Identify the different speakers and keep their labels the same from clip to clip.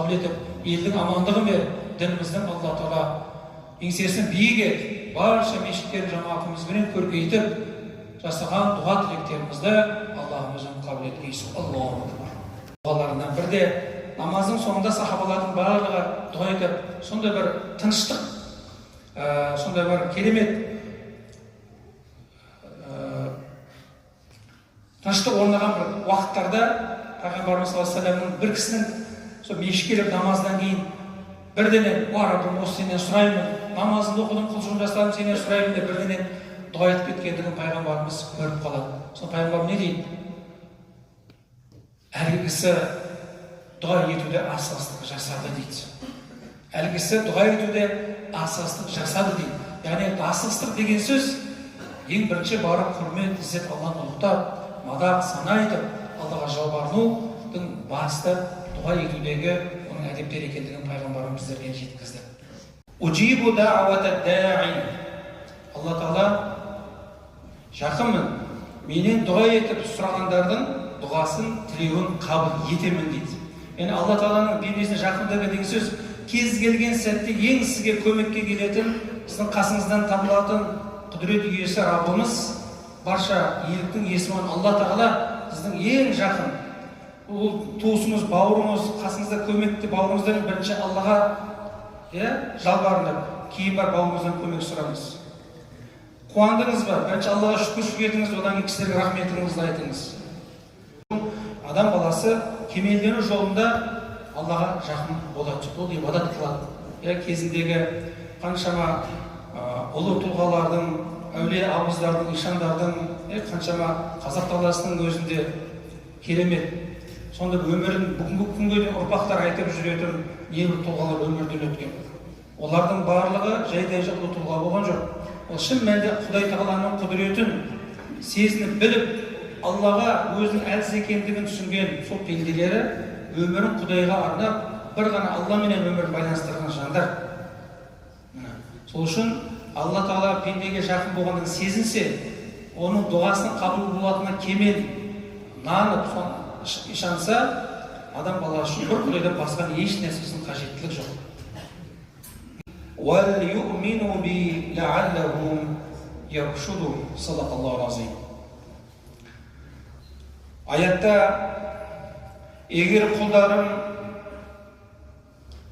Speaker 1: қабыл етіп, елдің амандығын беріп, дініміздің Алла Тағала еңсесін биік етіп, барша мешіттер жамағатымызбен көркейтіп жасаған дұға тілектерімізді Аллахымыздың қабыл еткейсін. Аллаху акбар. Дұғаларынан бірде намаздың соңында сахабалардың барлығы дұға етіп, сондай бір тыныштық, сондай бір керемет тыныштық орнаған бір уақыттарда Пайғамбарымыз саллаллаху алейхи вассаламның бір кісінің сол мешітке келіп намаздан кейін бірденен Раббым, осы сенен сұраймын, намазымды оқыдым, құлшылығын жасадым, сенен сұраймын деп бірденен дұға етіп кеткендігін Пайғамбарымыз көріп қалады. Сол Пайғамбар не дейді? Әлгі кісі дұға етуде асығыстық жасады дейді. Әлгі кісі дұға етуде асығыстық жасады дейді. Яғни асығыстық деген сөз ең бірінші барып құрмет, ізет Алланы ұлықтап, мадақ сана айтып, Аллаға жалбарынудың басты дұға етудегі оның әдептер екендігін Пайғамбарымыз біздерге жеткізді. Уджибу даъвата да'i. Алла Тағала жақынмын, менен дұға етіп сұрағандардың дұғасын, тілеуін қабыл етемін дейді. Яғни Алла Тағаланың пендесіне жақындығы деген сөз кез келген сәтте ең сізге көмекке келетін, сіздің қасыңыздан табылатын құдірет иесі Раббымыз, барша иеліктің иесі Алла Тағала сіздің ең жақын, ол туысыңыз, бауырыңыз, қасыңызда көмекті бауырыңыздан бірінші Аллаға жалбарынып, кейін бар бауырыңыздан көмек сұраңыз. Қуандыңыз ба? Бірінші Аллаға шүкіршілік етіңіз, одан кейін кісілерге рахметіңізді айтыңыз. Адам баласы кемелдену жолында Аллаға жақын болады, ол ибадат қылады. Кезіндегі қаншама ұлы тұлғалардың, әулие абыздардың, ишандардың, қаншама қазақ даласының өзінде керемет, сонда өмірін бүгінгі күнге де ұрпақтар айтып жүретін небір тұлғалар өмірден өткен. Олардың барлығы жайдай ұлы тұлға болған жоқ. Ол шын мәнінде Құдай Тағаланың құдіретін сезініп біліп, Аллаға өзінің әлсіз екендігін түсінген сол пенделері өмірін Құдайға арнап, бір ғана Алла менен өмірін байланыстырған жандар. Сол үшін Алла Тағала пендеге жақын болғандығын сезінсе, оның дұғасының қабыл болатынына кемел нанып, ишанса, адам баласы үшін бір Құдайдан басқа еш нәрсесінің қажеттілік жоқ. وَلْيُؤْمِنُوا بِي لَعَلَّهُمْ يَرْشُدُونَ. Садақаллаху азим. Аятта егер құлдарым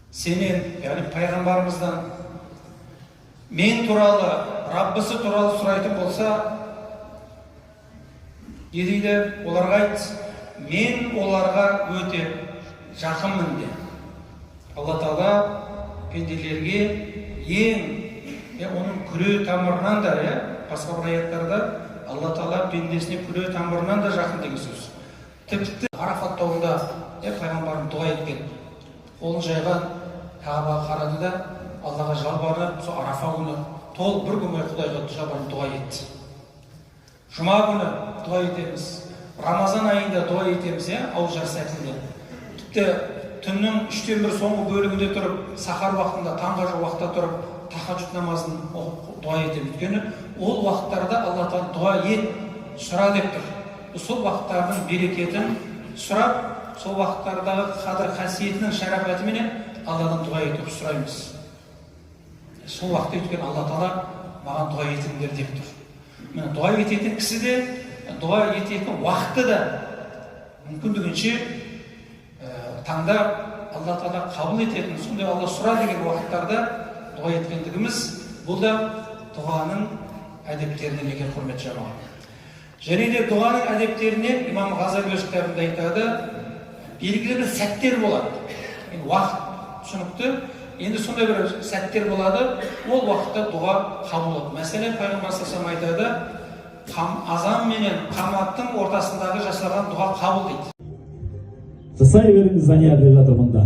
Speaker 1: сенен, яғни пайғамбарымыздан мен туралы, Раббысы туралы сұрайтын болса, не дейді? Оларға айт, мен оларға өте жақынмын де. Алла Тағала пенделерге ең, оның күре тамырынан да, басқа бір аяттарда Алла Тағала пендесіне күре тамырынан да жақын деген сөз. Тіпті Арафат тауында пайғамбарым дұға еткен, қолын жайған Кағбаға қарады да Аллаға жалбарынып, сол Арафа күні толық бір күн бойы Құдайға жалбарынып дұға етті. Жұма күні дұға етеміз, Рамазан айында дұға етеміз, ауызжар сәтінде. Тіпті түннің 1/3 соңғы бөлігінде тұрып, сахар уақытында, таңға жоқ уақытта тұрып, тахаджуд намазын оқып дұға етеміз. Өйткені ол уақыттарда Алла Тағала дұға ет, сұра деп тұр. Сол уақыттардың берекетін сұрап, сол уақыттардағы қадір қасиетінің шарафатыменен Алладан дұға етіп сұраймыз. Сол уақытта өткен Алла Тағала маған дұға етіңдер деп тұр. Міне дұға ететін кісі де, дұға ететін уақыты да мүмкіндігінше таңдап Алла Тағала қабыл ететін, сондай Алла сұра деген уақыттарда дұға еткендігіміз, бұл да дұғаның әдептерінен екен, құрметті жамағат. Және де дұғаның әдептерінен имам Ғазали өз кітабында айтады, белгілі бір сәттер болады. Уақыт түсінікті, енді сондай бір сәттер болады, ол уақытта дұға қабыл болады. Мәселен, Пайғамбар саллаллаху алейхи вассалам айтады, азан менен қаматтың ортасындағы жасалған дұға қабыл дейді.
Speaker 2: Жасай беріңіз, Зания деп жатыр мұнда.